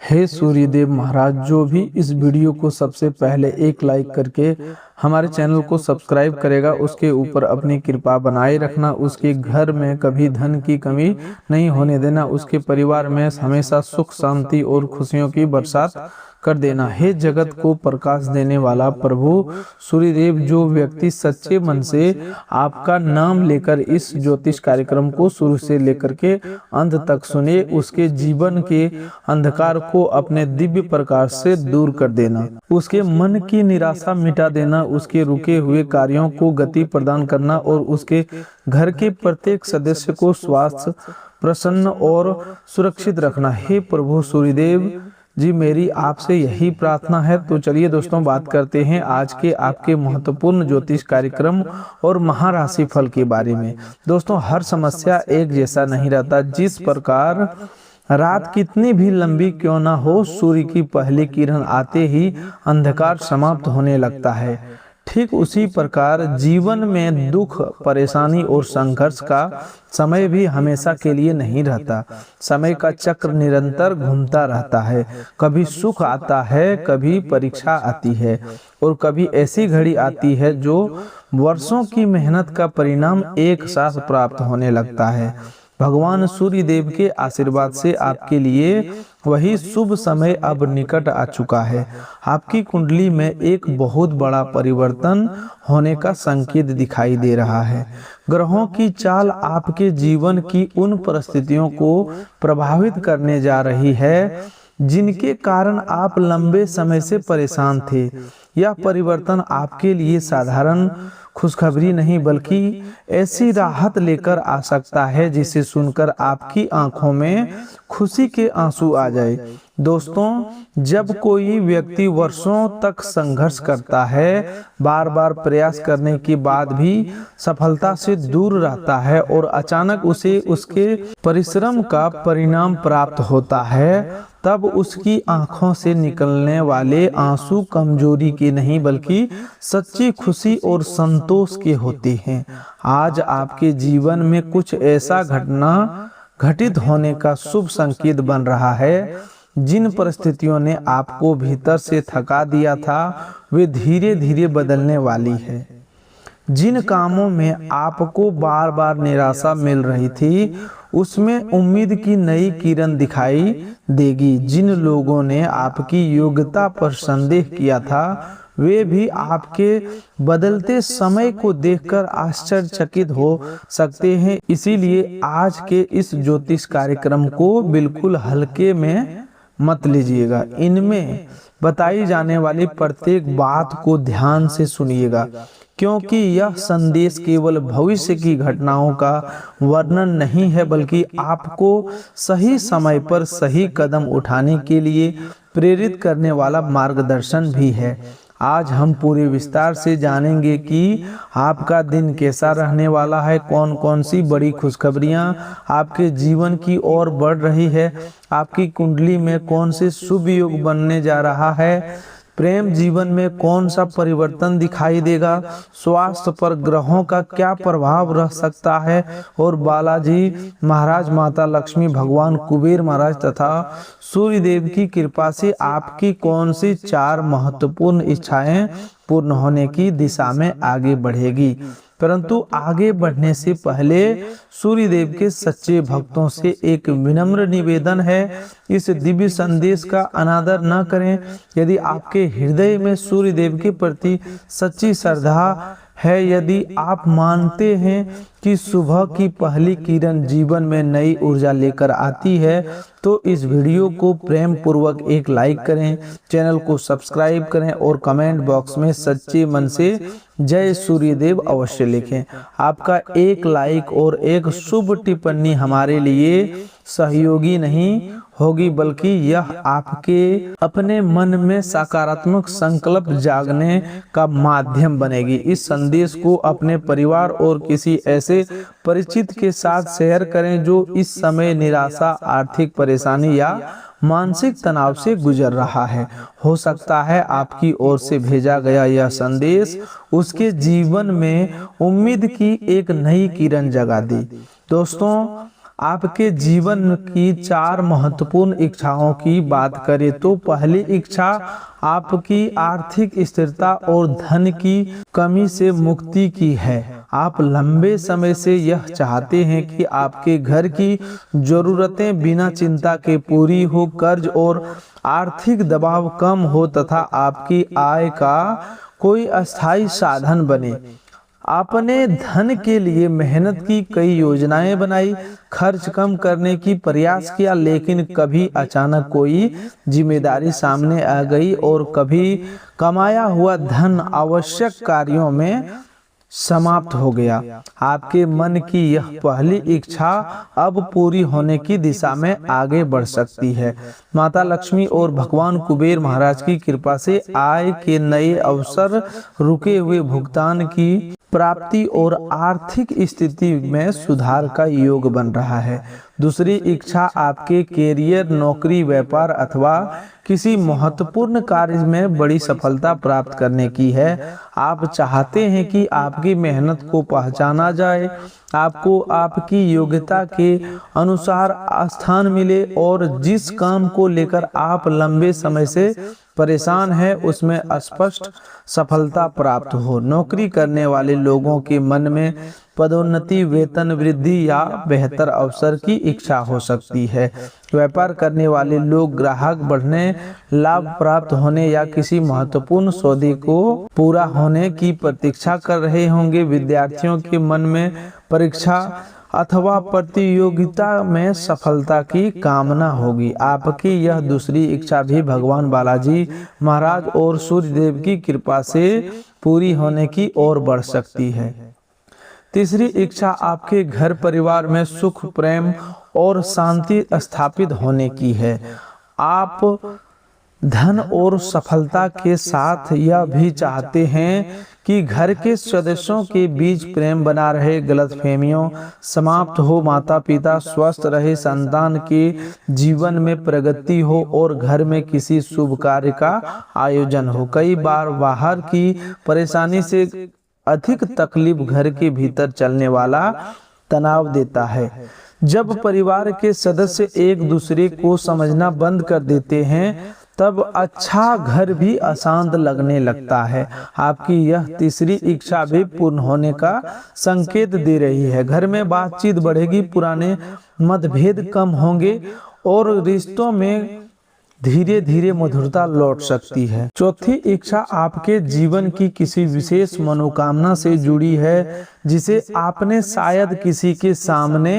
हे सूर्यदेव महाराज, जो भी इस वीडियो को सबसे पहले एक लाइक करके हमारे चैनल को सब्सक्राइब करेगा, उसके ऊपर अपनी कृपा बनाए रखना। उसके घर में कभी धन की कमी नहीं होने देना। उसके परिवार में हमेशा सुख शांति और खुशियों की बरसात कर देना। हे जगत को प्रकाश देने वाला प्रभु सूर्यदेव, जो व्यक्ति सच्चे मन से आपका नाम लेकर इस ज्योतिष कार्यक्रम को शुरू से लेकर के अंत तक सुने, उसके जीवन के अंधकार को अपने दिव्य प्रकाश से दूर कर देना। उसके मन की निराशा मिटा देना। उसके रुके हुए कार्यों को गति प्रदान करना और उसके घर के प्रत्येक सदस्य को स्वास्थ्य, प्रसन्न और सुरक्षित रखना। हे प्रभु सूर्यदेव जी, मेरी आपसे यही प्रार्थना है। तो चलिए दोस्तों, बात करते हैं आज के आपके महत्वपूर्ण ज्योतिष कार्यक्रम और महाराशि फल के बारे में। दोस्तों, हर समस्या एक जैसा नहीं रहता। जिस प्रकार रात कितनी भी लंबी क्यों ना हो, सूर्य की पहली किरण आते ही अंधकार समाप्त होने लगता है। ठीक उसी प्रकार जीवन में दुख, परेशानी और संघर्ष का समय भी हमेशा के लिए नहीं रहता। समय का चक्र निरंतर घूमता रहता है। कभी सुख आता है, कभी परीक्षा आती है और कभी ऐसी घड़ी आती है जो वर्षों की मेहनत का परिणाम एक साथ प्राप्त होने लगता है। भगवान सूर्य देव के आशीर्वाद से आपके लिए वही शुभ समय अब निकट आ चुका है। आपकी कुंडली में एक बहुत बड़ा परिवर्तन होने का संकेत दिखाई दे रहा है। ग्रहों की चाल आपके जीवन की उन परिस्थितियों को प्रभावित करने जा रही है जिनके कारण आप लंबे समय से परेशान थे। यह परिवर्तन आपके लिए साधारण खुशखबरी नहीं बल्कि ऐसी राहत लेकर आ सकता है जिसे सुनकर आपकी आंखों में खुशी के आंसू आ जाए। दोस्तों, जब कोई व्यक्ति वर्षों तक संघर्ष करता है, बार बार प्रयास करने के बाद भी सफलता से दूर रहता है और अचानक उसे उसके परिश्रम का परिणाम प्राप्त होता है, तब उसकी आंखों से निकलने वाले आंसू कमजोरी के नहीं बल्कि सच्ची खुशी और संतोष के होते हैं। आज आपके जीवन में कुछ ऐसा घटना घटित होने का शुभ संकेत बन रहा है। जिन परिस्थितियों ने आपको भीतर से थका दिया था, वे धीरे धीरे बदलने वाली है। जिन कामों में आपको बार बार निराशा मिल रही थी, उसमें उम्मीद की नई किरण दिखाई देगी। जिन लोगों ने आपकी योग्यता पर संदेह किया था, वे भी आपके बदलते समय को देखकर आश्चर्यचकित हो सकते हैं। इसीलिए आज के इस ज्योतिष कार्यक्रम को बिल्कुल हल्के में मत लीजिएगा। इनमें बताई जाने वाली प्रत्येक बात को ध्यान से सुनिएगा, क्योंकि यह संदेश केवल भविष्य की घटनाओं का वर्णन नहीं है बल्कि आपको सही समय पर सही कदम उठाने के लिए प्रेरित करने वाला मार्गदर्शन भी है। आज हम पूरे विस्तार से जानेंगे कि आपका दिन कैसा रहने वाला है, कौन कौन सी बड़ी खुशखबरियां आपके जीवन की ओर बढ़ रही है, आपकी कुंडली में कौन से शुभ योग बनने जा रहा है, प्रेम जीवन में कौन सा परिवर्तन दिखाई देगा, स्वास्थ्य पर ग्रहों का क्या प्रभाव रह सकता है और बालाजी महाराज, माता लक्ष्मी, भगवान कुबेर महाराज तथा सूर्य देव की कृपा से आपकी कौन सी 4 महत्वपूर्ण इच्छाएं पूर्ण होने की दिशा में आगे बढ़ेगी। परंतु आगे बढ़ने से पहले सूर्य देव के सच्चे भक्तों से एक विनम्र निवेदन है, इस दिव्य संदेश का अनादर न करें। यदि आपके हृदय में सूर्य देव के प्रति सच्ची श्रद्धा है, यदि आप मानते हैं कि सुबह की पहली किरण जीवन में नई ऊर्जा लेकर आती है, तो इस वीडियो को प्रेम पूर्वक एक लाइक करें, चैनल को सब्सक्राइब करें और कमेंट बॉक्स में सच्चे मन से जय सूर्यदेव अवश्य लिखें। आपका एक लाइक और एक शुभ टिप्पणी हमारे लिए सहयोगी नहीं होगी बल्कि यह आपके अपने मन में सकारात्मक संकल्प जागने का माध्यम बनेगी। इस संदेश को अपने परिवार और किसी ऐसे परिचित के साथ शेयर करें जो इस समय निराशा, आर्थिक परेशानी या मानसिक तनाव से गुजर रहा है। हो सकता है आपकी ओर से भेजा गया यह संदेश उसके जीवन में उम्मीद की एक नई किरण जगा दे। दोस्तों, आपके जीवन की 4 महत्वपूर्ण इच्छाओं की बात करें तो पहली इच्छा आपकी आर्थिक स्थिरता और धन की कमी से मुक्ति की है। आप लंबे समय से यह चाहते हैं कि आपके घर की जरूरतें बिना चिंता के पूरी हो, कर्ज और आर्थिक दबाव कम हो तथा आपकी आय का कोई अस्थायी साधन बने। आपने धन के लिए मेहनत की, कई योजनाएं बनाई, खर्च कम करने की प्रयास किया, लेकिन कभी अचानक कोई जिम्मेदारी सामने आ गई और कभी कमाया हुआ धन आवश्यक कार्यों में समाप्त हो गया। आपके मन की यह पहली इच्छा अब पूरी होने की दिशा में आगे बढ़ सकती है। माता लक्ष्मी और भगवान कुबेर महाराज की कृपा से आय के नए अवसर, रुके हुए भुगतान की प्राप्ति और आर्थिक स्थिति में सुधार का योग बन रहा है। दूसरी इच्छा आपके कैरियर, नौकरी, व्यापार अथवा किसी महत्वपूर्ण कार्य में बड़ी सफलता प्राप्त करने की है। आप चाहते हैं कि आपकी मेहनत को पहचाना जाए, आपको आपकी योग्यता के अनुसार स्थान मिले और जिस काम को लेकर आप लंबे समय से परेशान है उसमें स्पष्ट सफलता प्राप्त हो। नौकरी करने वाले लोगों के मन में पदोन्नति, वेतन वृद्धि या बेहतर अवसर की इच्छा हो सकती है। व्यापार करने वाले लोग ग्राहक बढ़ने, लाभ प्राप्त होने या किसी महत्वपूर्ण सौदे को पूरा होने की प्रतीक्षा कर रहे होंगे। विद्यार्थियों के मन में परीक्षा अथवा प्रतियोगिता में सफलता की कामना होगी। आपकी यह दूसरी इच्छा भी भगवान बालाजी महाराज और सूर्य देव की कृपा से पूरी होने की ओर बढ़ सकती है। तीसरी इच्छा आपके घर परिवार में सुख, प्रेम और शांति स्थापित होने की है। आप धन और सफलता के साथ यह भी चाहते हैं कि घर के सदस्यों के बीच प्रेम बना रहे, गलतफहमियों समाप्त हो, माता पिता स्वस्थ रहे, संतान के जीवन में प्रगति हो और घर में किसी शुभ कार्य का आयोजन हो। कई बार बाहर की परेशानी से अधिक तकलीफ घर के भीतर चलने वाला तनाव देता है। जब परिवार के सदस्य एक दूसरे को समझना बंद कर देते हैं तब अच्छा घर भी अशांत लगने लगता है। आपकी यह तीसरी इच्छा भी पूर्ण होने का संकेत दे रही है। घर में बातचीत बढ़ेगी, पुराने मतभेद कम होंगे और रिश्तों में धीरे धीरे मधुरता लौट सकती है। चौथी इच्छा आपके जीवन की किसी विशेष मनोकामना से जुड़ी है जिसे आपने शायद किसी के सामने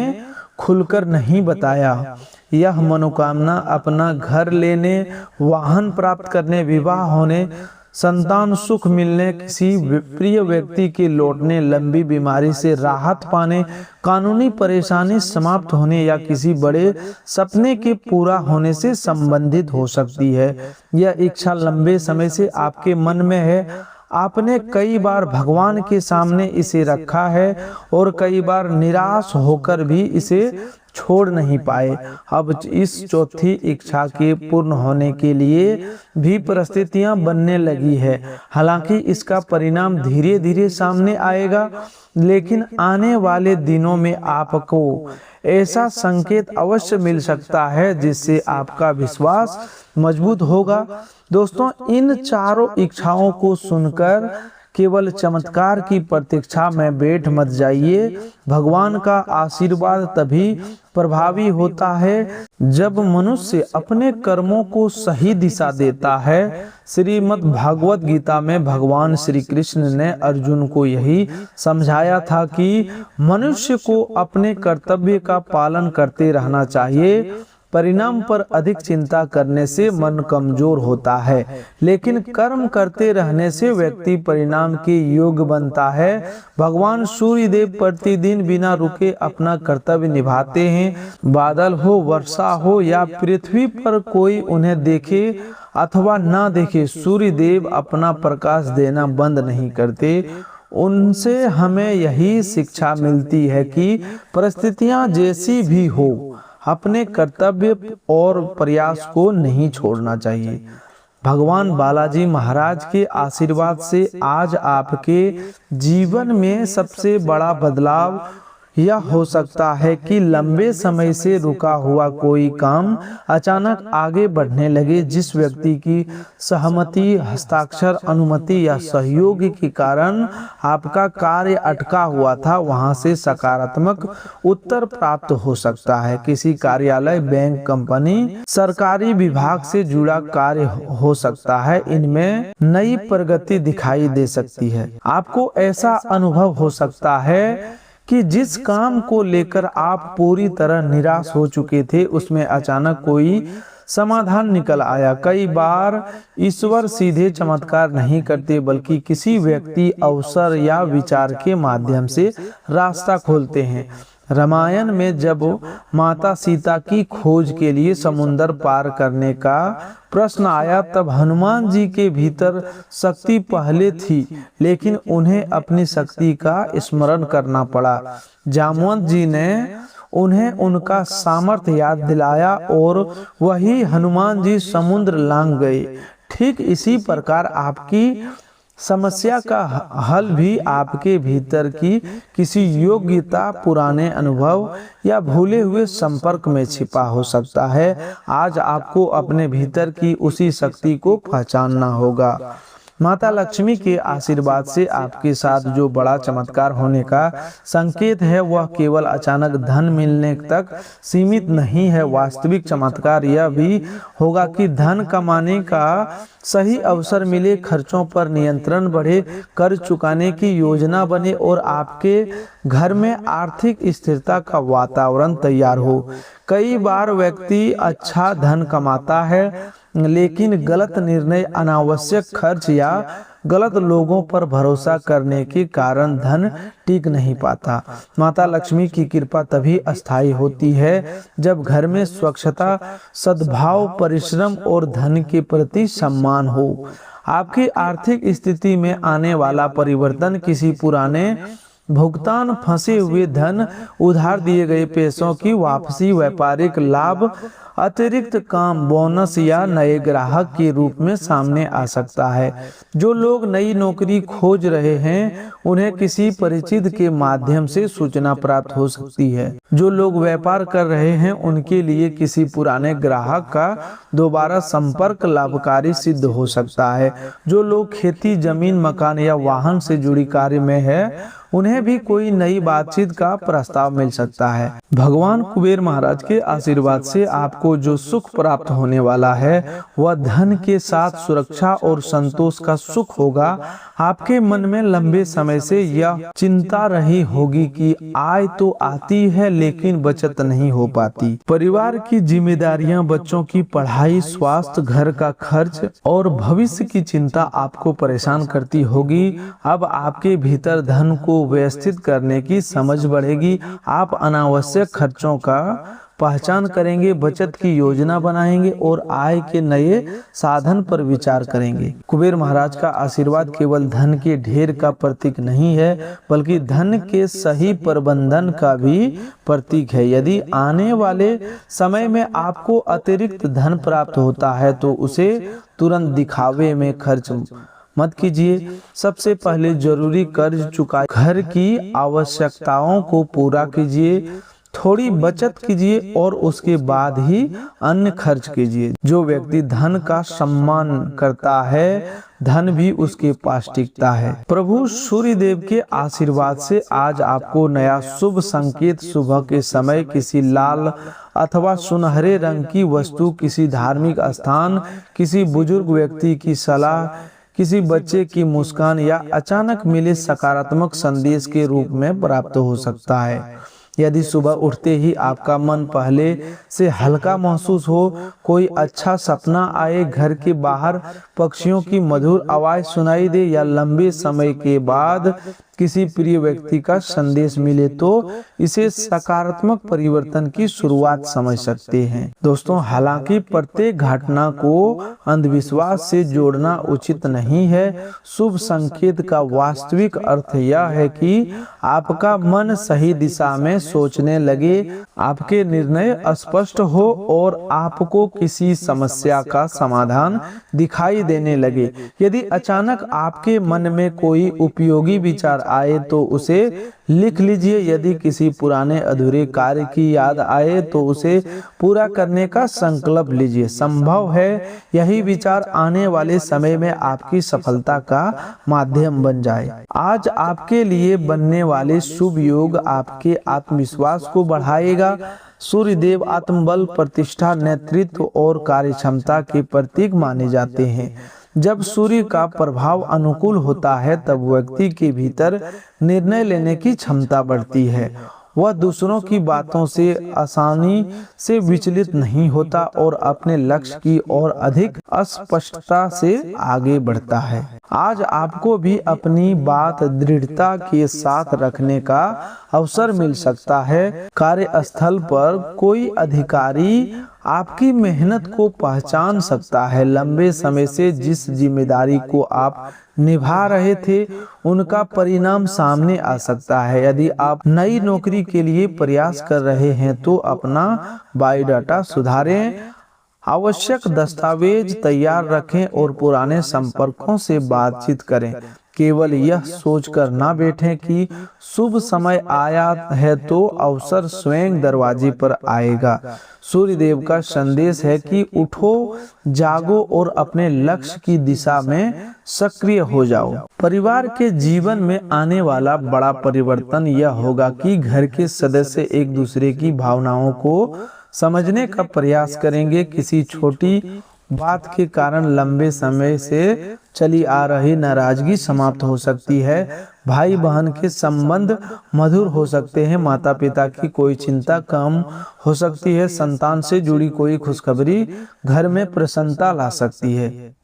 खुलकर नहीं बताया। यह मनोकामना अपना घर लेने, वाहन प्राप्त करने, विवाह होने, संतान सुख मिलने, किसी प्रिय व्यक्ति के लौटने, लंबी बीमारी से राहत पाने, कानूनी परेशानी समाप्त होने या किसी बड़े सपने के पूरा होने से संबंधित हो सकती है। यह इच्छा लंबे समय से आपके मन में है। आपने कई बार भगवान के सामने इसे रखा है और कई बार निराश होकर भी इसे छोड़ नहीं पाए। अब इस चौथी इच्छा के पूर्ण होने के लिए भी परिस्थितियां बनने लगी है। हालांकि इसका परिणाम धीरे धीरे सामने आएगा, लेकिन आने वाले दिनों में आपको ऐसा संकेत अवश्य मिल सकता है जिससे आपका विश्वास मजबूत होगा। दोस्तों, इन चारों इच्छाओं को सुनकर केवल चमत्कार की प्रतीक्षा में बैठ मत जाइए। भगवान का आशीर्वाद तभी प्रभावी होता है जब मनुष्य अपने कर्मों को सही दिशा देता है। श्रीमद् भागवत गीता में भगवान श्री कृष्ण ने अर्जुन को यही समझाया था कि मनुष्य को अपने कर्तव्य का पालन करते रहना चाहिए। परिणाम पर अधिक चिंता करने से मन कमजोर होता है, लेकिन कर्म करते रहने से व्यक्ति परिणाम के योग्य बनता है। भगवान सूर्य देव प्रतिदिन बिना रुके अपना कर्तव्य निभाते हैं। बादल हो, वर्षा हो या पृथ्वी पर कोई उन्हें देखे अथवा ना देखे, सूर्य देव अपना प्रकाश देना बंद नहीं करते। उनसे हमें यही शिक्षा मिलती है कि परिस्थितियां जैसी भी हो, अपने कर्तव्य और प्रयास को नहीं छोड़ना चाहिए। भगवान बालाजी महाराज के आशीर्वाद से आज आपके जीवन में सबसे बड़ा बदलाव यह हो सकता है कि लंबे समय से रुका हुआ कोई काम अचानक आगे बढ़ने लगे। जिस व्यक्ति की सहमति, हस्ताक्षर, अनुमति या सहयोग के कारण आपका कार्य अटका हुआ था, वहां से सकारात्मक उत्तर प्राप्त हो सकता है। किसी कार्यालय, बैंक, कंपनी, सरकारी विभाग से जुड़ा कार्य हो सकता है। इनमें नई प्रगति दिखाई दे सकती है। आपको ऐसा अनुभव हो सकता है कि जिस काम को लेकर आप पूरी तरह निराश हो चुके थे, उसमें अचानक कोई समाधान निकल आया। कई बार ईश्वर सीधे चमत्कार नहीं करते, बल्कि किसी व्यक्ति, अवसर या विचार के माध्यम से रास्ता खोलते हैं। रामायण में जब माता सीता की खोज के लिए समुद्र पार करने का प्रश्न आया, तब हनुमान जी के भीतर शक्ति पहले थी, लेकिन उन्हें अपनी शक्ति का स्मरण करना पड़ा। जामवंत जी ने उन्हें उनका सामर्थ्य याद दिलाया और वही हनुमान जी समुद्र लांघ गए। ठीक इसी प्रकार आपकी समस्या का हल भी आपके भीतर की किसी योग्यता, पुराने अनुभव या भूले हुए संपर्क में छिपा हो सकता है। आज आपको अपने भीतर की उसी शक्ति को पहचानना होगा। माता लक्ष्मी के आशीर्वाद से आपके साथ जो बड़ा चमत्कार होने का संकेत है, वह केवल अचानक धन मिलने तक सीमित नहीं है। वास्तविक चमत्कार यह भी होगा कि धन कमाने का सही अवसर मिले, खर्चों पर नियंत्रण बढ़े, कर्ज चुकाने की योजना बने और आपके घर में आर्थिक स्थिरता का वातावरण तैयार हो। कई बार व्यक्ति अच्छा धन कमाता है, लेकिन गलत निर्णय, अनावश्यक खर्च या गलत लोगों पर भरोसा करने के कारण धन टिक नहीं पाता। माता लक्ष्मी की कृपा तभी अस्थायी होती है जब घर में स्वच्छता, सद्भाव, परिश्रम और धन के प्रति सम्मान हो। आपकी आर्थिक स्थिति में आने वाला परिवर्तन किसी पुराने भुगतान, फंसे हुए धन, उधार दिए गए पैसों की वापसी, व्यापारिक लाभ, अतिरिक्त काम, बोनस या नए ग्राहक के रूप में सामने आ सकता है। जो लोग नई नौकरी खोज रहे हैं, उन्हें किसी परिचित के माध्यम से सूचना प्राप्त हो सकती है। जो लोग व्यापार कर रहे हैं, उनके लिए किसी पुराने ग्राहक का दोबारा संपर्क लाभकारी सिद्ध हो सकता है। जो लोग खेती, जमीन, मकान या वाहन से जुड़ी कार्य में है, उन्हें भी कोई नई बातचीत का प्रस्ताव मिल सकता है। भगवान कुबेर महाराज के आशीर्वाद से आपको जो सुख प्राप्त होने वाला है, वह धन के साथ सुरक्षा और संतोष का सुख होगा। आपके मन में लंबे समय से यह चिंता रही होगी कि आय तो आती है, लेकिन बचत नहीं हो पाती। परिवार की जिम्मेदारियां, बच्चों की पढ़ाई, स्वास्थ्य, घर का खर्च और भविष्य की चिंता आपको परेशान करती होगी। अब आपके भीतर धन को व्यवस्थित करने की समझ बढ़ेगी। आप अनावश्यक खर्चों का पहचान करेंगे, बचत की योजना बनाएंगे और आय के नए साधन पर विचार करेंगे। कुबेर महाराज का आशीर्वाद केवल धन के ढेर का प्रतीक नहीं है, बल्कि धन के सही प्रबंधन का भी प्रतीक है। यदि आने वाले समय में आपको अतिरिक्त धन प्राप्त होता है, तो उसे तुरंत दिखावे में खर्च मत कीजिए। सबसे पहले जरूरी कर्ज चुकाइए, घर की आवश्यकताओं को पूरा कीजिए, थोड़ी बचत कीजिए और उसके बाद ही अन्य खर्च कीजिए। जो व्यक्ति धन का सम्मान करता है, धन भी उसके पास टिकता है। प्रभु सूर्य देव के आशीर्वाद से आज आपको नया शुभ संकेत सुबह के समय किसी लाल अथवा सुनहरे रंग की वस्तु, किसी धार्मिक स्थान, किसी बुजुर्ग व्यक्ति की सलाह, किसी बच्चे की मुस्कान या अचानक मिले सकारात्मक संदेश के रूप में प्राप्त हो सकता है। यदि सुबह उठते ही आपका मन पहले से हल्का महसूस हो, कोई अच्छा सपना आए, घर के बाहर पक्षियों की मधुर आवाज सुनाई दे या लंबे समय के बाद किसी प्रिय व्यक्ति का संदेश मिले, तो इसे सकारात्मक परिवर्तन की शुरुआत समझ सकते हैं। दोस्तों, हालांकि प्रत्येक घटना को अंधविश्वास से जोड़ना उचित नहीं है। शुभ संकेत का वास्तविक अर्थ यह है कि आपका मन सही दिशा में सोचने लगे, आपके निर्णय स्पष्ट हो और आपको किसी समस्या का समाधान दिखाई देने लगे। यदि अचानक आपके मन में कोई उपयोगी विचार आए तो उसे लिख लीजिए। यदि किसी पुराने अधूरे कार्य की याद आए तो उसे पूरा करने का संकल्प लीजिए। संभव है यही विचार आने वाले समय में आपकी सफलता का माध्यम बन जाए। आज आपके लिए बनने वाले शुभ योग आपके आत्मविश्वास को बढ़ाएगा। सूर्य देव आत्मबल, प्रतिष्ठा, नेतृत्व और कार्यक्षमता के प्रतीक माने जाते हैं। जब सूर्य का प्रभाव अनुकूल होता है तब व्यक्ति के भीतर निर्णय लेने की क्षमता बढ़ती है। वह दूसरों की बातों से आसानी से विचलित नहीं होता और अपने लक्ष्य की ओर अधिक स्पष्टता से आगे बढ़ता है। आज आपको भी अपनी बात दृढ़ता के साथ रखने का अवसर मिल सकता है। कार्यस्थल पर कोई अधिकारी आपकी मेहनत को पहचान सकता है। लंबे समय से जिस जिम्मेदारी को आप निभा रहे थे उनका परिणाम सामने आ सकता है। यदि आप नई नौकरी के लिए प्रयास कर रहे हैं तो अपना बायोडाटा सुधारें, आवश्यक दस्तावेज तैयार रखें और पुराने संपर्कों से बातचीत करें। केवल यह सोचकर ना बैठें कि शुभ समय आया है तो अवसर स्वयं दरवाजे पर आएगा। सूर्य देव का संदेश है कि उठो, जागो और अपने लक्ष्य की दिशा में सक्रिय हो जाओ। परिवार के जीवन में आने वाला बड़ा परिवर्तन यह होगा कि घर के सदस्य एक दूसरे की भावनाओं को समझने का प्रयास करेंगे। किसी छोटी बात के कारण लंबे समय से चली आ रही नाराजगी समाप्त हो सकती है। भाई बहन के संबंध मधुर हो सकते हैं। माता पिता की कोई चिंता कम हो सकती है। संतान से जुड़ी कोई खुशखबरी घर में प्रसन्नता ला सकती है।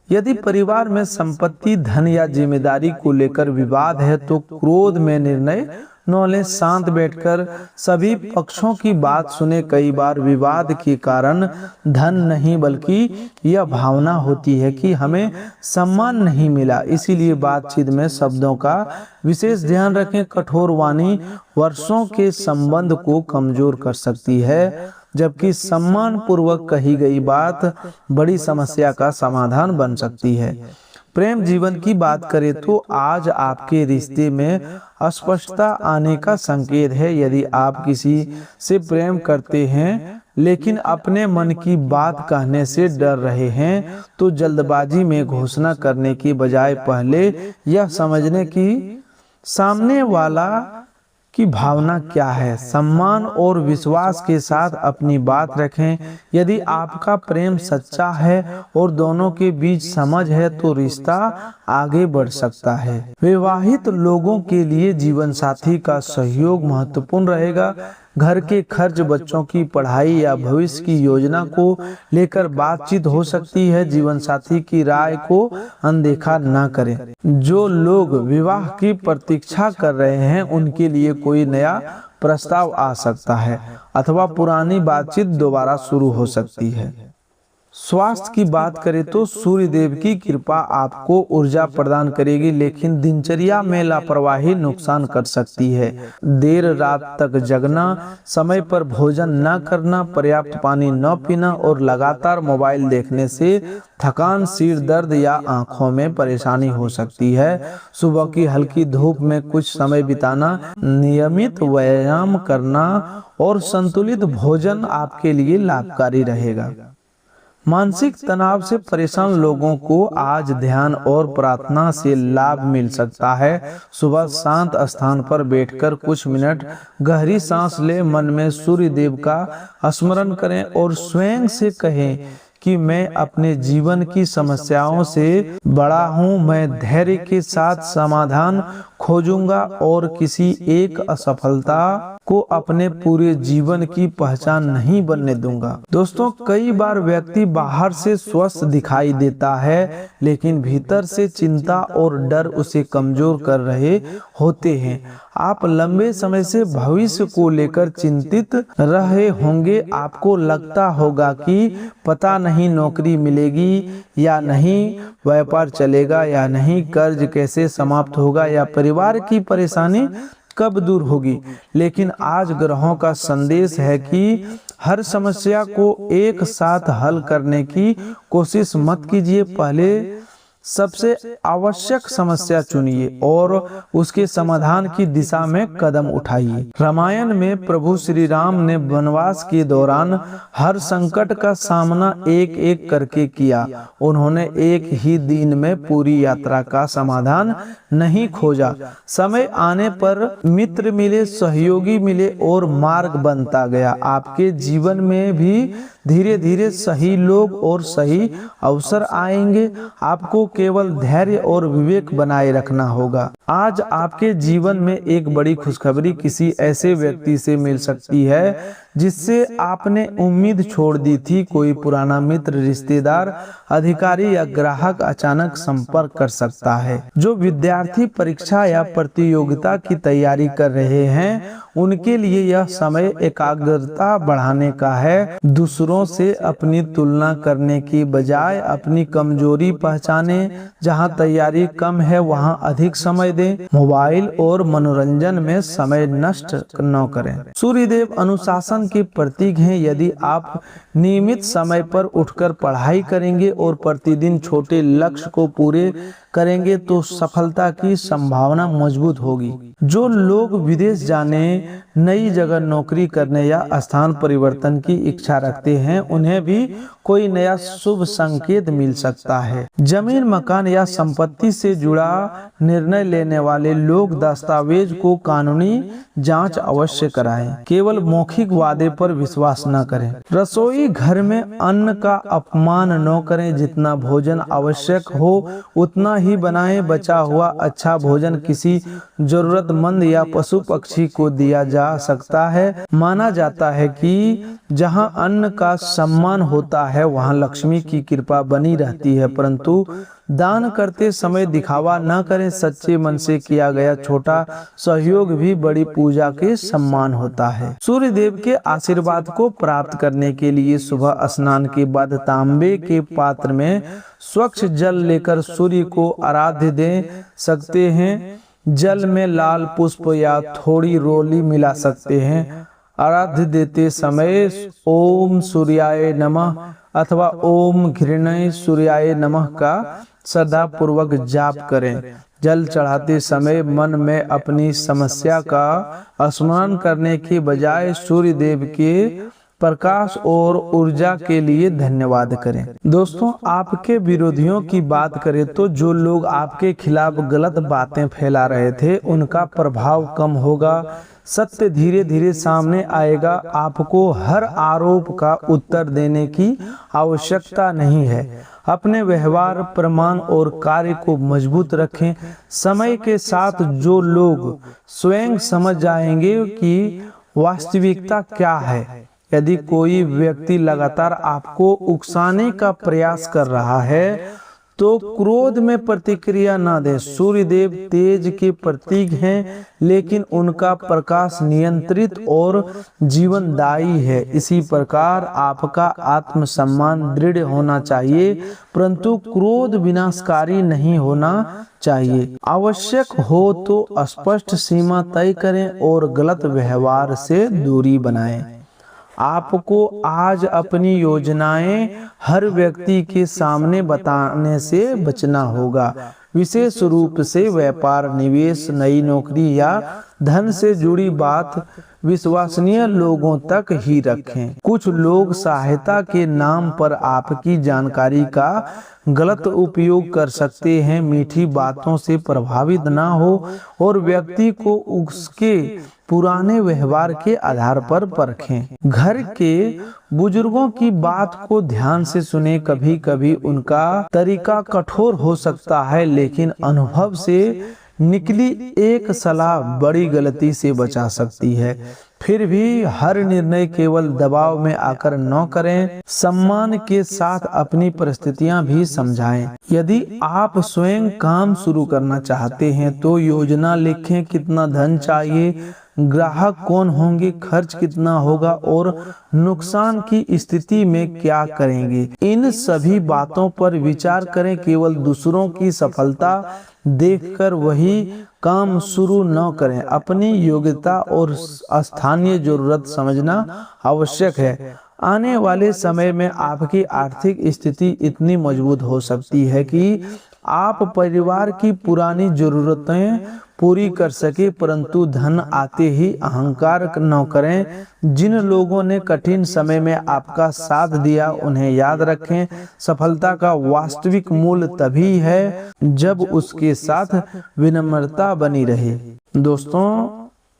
यदि परिवार में संपत्ति, धन या जिम्मेदारी को लेकर विवाद है तो क्रोध में निर्णय न लें। शांत बैठकर सभी पक्षों की बात सुने। कई बार विवाद के कारण धन नहीं बल्कि यह भावना होती है कि हमें सम्मान नहीं मिला। इसीलिए बातचीत में शब्दों का विशेष ध्यान रखें। कठोर वाणी वर्षों के संबंध को कमजोर कर सकती है, जबकि सम्मान पूर्वक कही गई बात बड़ी समस्या का समाधान बन सकती है। प्रेम जीवन की बात करें तो आज आपके रिश्ते में अस्पष्टता आने का संकेत है। यदि आप किसी से प्रेम करते हैं लेकिन अपने मन की बात कहने से डर रहे हैं तो जल्दबाजी में घोषणा करने की बजाय पहले यह समझने की सामने वाला की भावना क्या है। सम्मान और विश्वास के साथ अपनी बात रखें। यदि आपका प्रेम सच्चा है और दोनों के बीच समझ है तो रिश्ता आगे बढ़ सकता है। विवाहित लोगों के लिए जीवन साथी का सहयोग महत्वपूर्ण रहेगा। घर के खर्च, बच्चों की पढ़ाई या भविष्य की योजना को लेकर बातचीत हो सकती है। जीवन साथी की राय को अनदेखा ना करें। जो लोग विवाह की प्रतीक्षा कर रहे हैं उनके लिए कोई नया प्रस्ताव आ सकता है अथवा पुरानी बातचीत दोबारा शुरू हो सकती है। स्वास्थ्य की बात करें तो सूर्य देव की कृपा आपको ऊर्जा प्रदान करेगी, लेकिन दिनचर्या में लापरवाही नुकसान कर सकती है। देर रात तक जगना, समय पर भोजन न करना, पर्याप्त पानी न पीना और लगातार मोबाइल देखने से थकान, सिर दर्द या आंखों में परेशानी हो सकती है। सुबह की हल्की धूप में कुछ समय बिताना, नियमित व्यायाम करना और संतुलित भोजन आपके लिए लाभकारी रहेगा। मानसिक तनाव से परेशान लोगों को आज ध्यान और प्रार्थना से लाभ मिल सकता है। सुबह शांत स्थान पर बैठकर कुछ मिनट गहरी सांस लें, मन में सूर्य देव का स्मरण करें और स्वयं से कहें कि मैं अपने जीवन की समस्याओं से बड़ा हूँ। मैं धैर्य के साथ समाधान खोजूंगा और किसी एक असफलता को अपने पूरे जीवन की पहचान नहीं बनने दूंगा। दोस्तों, कई बार व्यक्ति बाहर से स्वस्थ दिखाई देता है लेकिन भीतर से चिंता और डर उसे कमजोर कर रहे होते हैं। आप लंबे समय से भविष्य को लेकर चिंतित रहे होंगे। आपको लगता होगा कि पता नहीं नौकरी मिलेगी या नहीं, व्यापार चलेगा या नहीं, कर्ज कैसे समाप्त होगा या परिवार की परेशानी कब दूर होगी। लेकिन आज ग्रहों का संदेश है कि हर समस्या को एक साथ हल करने की कोशिश मत कीजिए। पहले सबसे आवश्यक समस्या चुनिए और उसके समाधान की दिशा में कदम उठाइए। रामायण में प्रभु श्री राम ने वनवास के दौरान हर संकट का सामना एक एक करके किया। उन्होंने एक ही दिन में पूरी यात्रा का समाधान नहीं खोजा। समय आने पर मित्र मिले, सहयोगी मिले और मार्ग बनता गया। आपके जीवन में भी धीरे धीरे सही लोग और सही अवसर आएंगे। आपको केवल धैर्य और विवेक बनाए रखना होगा। आज आपके जीवन में एक बड़ी खुशखबरी किसी ऐसे व्यक्ति से मिल सकती है जिससे आपने उम्मीद छोड़ दी थी। कोई पुराना मित्र, रिश्तेदार, अधिकारी या ग्राहक अचानक संपर्क कर सकता है। जो विद्यार्थी परीक्षा या प्रतियोगिता की तैयारी कर रहे हैं, उनके लिए यह समय एकाग्रता बढ़ाने का है। दूसरों से अपनी तुलना करने की बजाय अपनी कमजोरी पहचाने। जहां तैयारी कम है वहां अधिक समय दें। मोबाइल और मनोरंजन में समय नष्ट न करें। सूर्यदेव अनुशासन के प्रतीक हैं। यदि आप नियमित समय पर उठकर पढ़ाई करेंगे और प्रतिदिन छोटे लक्ष्य को पूरे करेंगे तो सफलता की संभावना मजबूत होगी। जो लोग विदेश जाने, नई जगह नौकरी करने या स्थान परिवर्तन की इच्छा रखते हैं, उन्हें भी कोई नया शुभ संकेत मिल सकता है। जमीन, मकान या संपत्ति से जुड़ा निर्णय लेने वाले लोग दस्तावेज को कानूनी जांच अवश्य कराएं। केवल मौखिक वादे पर विश्वास न करें। रसोई घर में अन्न का अपमान न करें। जितना भोजन आवश्यक हो उतना ही बनाएं। बचा हुआ अच्छा भोजन किसी जरूरतमंद या पशु पक्षी को दिया जा सकता है। माना जाता है कि जहां अन्न का सम्मान होता है वहां लक्ष्मी की कृपा बनी रहती है। परंतु दान करते समय दिखावा न करें। सच्चे मन से किया गया छोटा सहयोग भी बड़ी पूजा के सम्मान होता है। सूर्य देव के आशीर्वाद को प्राप्त करने के लिए सुबह स्नान के बाद तांबे के पात्र में स्वच्छ जल लेकर सूर्य को आराध्य दे सकते हैं। जल में लाल पुष्प या थोड़ी रोली मिला सकते हैं। आराध्य देते समय ओम सूर्याय नमः अथवा ओम घृणाय सूर्याय नमः का श्रद्धा पूर्वक जाप करें। जल चढ़ाते समय मन में अपनी समस्या का स्मरण करने के बजाय सूर्य देव के प्रकाश और ऊर्जा के लिए धन्यवाद करें। दोस्तों, आपके विरोधियों की बात करें तो जो लोग आपके खिलाफ गलत बातें फैला रहे थे उनका प्रभाव कम होगा। सत्य धीरे धीरे सामने आएगा। आपको हर आरोप का उत्तर देने की आवश्यकता नहीं है। अपने व्यवहार, प्रमाण और कार्य को मजबूत रखें। समय के साथ जो लोग स्वयं समझ जाएंगे कि वास्तविकता क्या है। यदि कोई व्यक्ति लगातार आपको उकसाने का प्रयास कर रहा है तो क्रोध में प्रतिक्रिया न दें। सूर्य देव तेज के प्रतीक हैं, लेकिन उनका प्रकाश नियंत्रित और जीवनदायी है। इसी प्रकार आपका आत्मसम्मान दृढ़ होना चाहिए, परंतु क्रोध विनाशकारी नहीं होना चाहिए। आवश्यक हो तो स्पष्ट सीमा तय करें और गलत व्यवहार से दूरी बनाएं। आपको आज अपनी योजनाएं हर व्यक्ति के सामने बताने से बचना होगा। विशेष रूप से व्यापार, निवेश, नई नौकरी या धन से जुड़ी बात विश्वसनीय लोगों तक ही रखें। कुछ लोग सहायता के नाम पर आपकी जानकारी का गलत उपयोग कर सकते हैं। मीठी बातों से प्रभावित ना हो और व्यक्ति को उसके पुराने व्यवहार के आधार पर परखें। घर के बुजुर्गों की बात को ध्यान से सुने। कभी कभी उनका तरीका कठोर हो सकता है, लेकिन अनुभव से निकली एक सलाह बड़ी गलती से बचा सकती है। फिर भी हर निर्णय केवल दबाव में आकर न करें। सम्मान के साथ अपनी परिस्थितियां भी समझाएं। यदि आप स्वयं काम शुरू करना चाहते हैं तो योजना लिखें। कितना धन चाहिए, ग्राहक कौन होंगे, खर्च कितना होगा और नुकसान की स्थिति में क्या करेंगे। इन सभी बातों पर विचार करें। केवल दूसरों की सफलता देखकर वही काम शुरू न करें। अपनी योग्यता और स्थानीय जरूरत समझना आवश्यक है। आने वाले समय में आपकी आर्थिक स्थिति इतनी मजबूत हो सकती है कि आप परिवार की पुरानी जरूरतें पूरी कर सके, परंतु धन आते ही अहंकार न करें। जिन लोगों ने कठिन समय में आपका साथ दिया उन्हें याद रखें। सफलता का वास्तविक मूल्य तभी है जब उसके साथ विनम्रता बनी रहे। दोस्तों,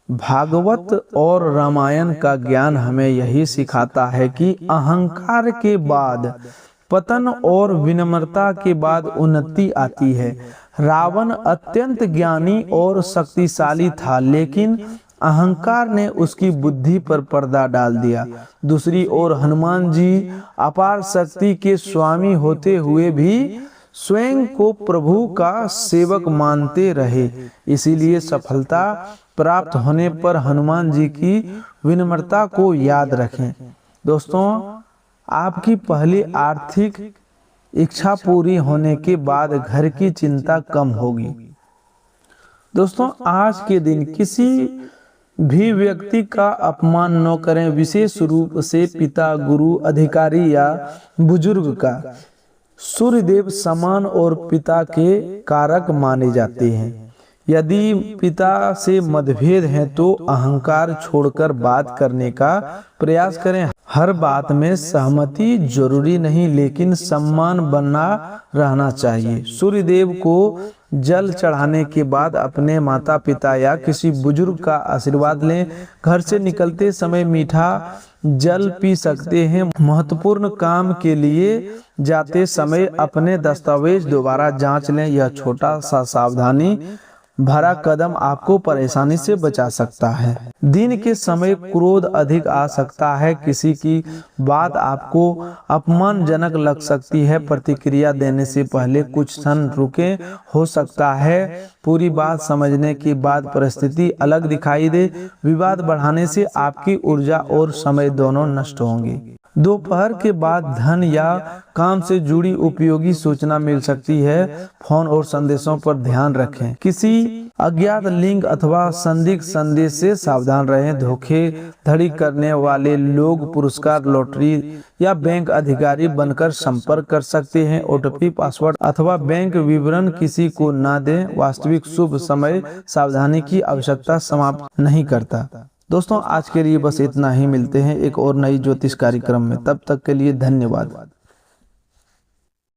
भागवत और रामायण का ज्ञान हमें यही सिखाता है कि अहंकार के बाद पतन और विनम्रता के बाद उन्नति आती है। रावण अत्यंत ज्ञानी और शक्तिशाली था, लेकिन अहंकार ने उसकी बुद्धि पर पर्दा डाल दिया। दूसरी ओर हनुमान जी अपार शक्ति के स्वामी होते हुए भी स्वयं को प्रभु का सेवक मानते रहे। इसीलिए सफलता प्राप्त होने पर हनुमान जी की विनम्रता को याद रखें। दोस्तों, आपकी पहली आर्थिक इच्छा पूरी होने के बाद घर की चिंता कम होगी। दोस्तों, आज के दिन किसी भी व्यक्ति का अपमान न करें, विशेष रूप से पिता, गुरु, अधिकारी या बुजुर्ग का। सूर्यदेव समान और पिता के कारक माने जाते हैं। यदि पिता से मतभेद है तो अहंकार छोड़कर बात करने का प्रयास करें। हर बात में सहमति जरूरी नहीं, लेकिन सम्मान बना रहना चाहिए। सूर्यदेव को जल चढ़ाने के बाद अपने माता पिता या किसी बुजुर्ग का आशीर्वाद लें। घर से निकलते समय मीठा जल पी सकते हैं। महत्वपूर्ण काम के लिए जाते समय अपने दस्तावेज दोबारा जांच लें। यह छोटा सा सावधानी भरा कदम आपको परेशानी से बचा सकता है। दिन के समय क्रोध अधिक आ सकता है। किसी की बात आपको अपमानजनक लग सकती है। प्रतिक्रिया देने से पहले कुछ क्षण रुके। हो सकता है पूरी बात समझने के बाद परिस्थिति अलग दिखाई दे। विवाद बढ़ाने से आपकी ऊर्जा और समय दोनों नष्ट होंगे। दोपहर के बाद धन या काम से जुड़ी उपयोगी सूचना मिल सकती है। फोन और संदेशों पर ध्यान रखें। किसी अज्ञात लिंक अथवा संदिग्ध संदेश से सावधान रहें। धोखेधड़ी करने वाले लोग पुरस्कार, लॉटरी या बैंक अधिकारी बनकर संपर्क कर सकते हैं। ओटीपी, पासवर्ड अथवा बैंक विवरण किसी को ना दें। वास्तविक शुभ समय सावधानी की आवश्यकता समाप्त नहीं करता। दोस्तों, आज के लिए बस इतना ही। मिलते हैं एक और नई ज्योतिष कार्यक्रम में। तब तक के लिए धन्यवाद।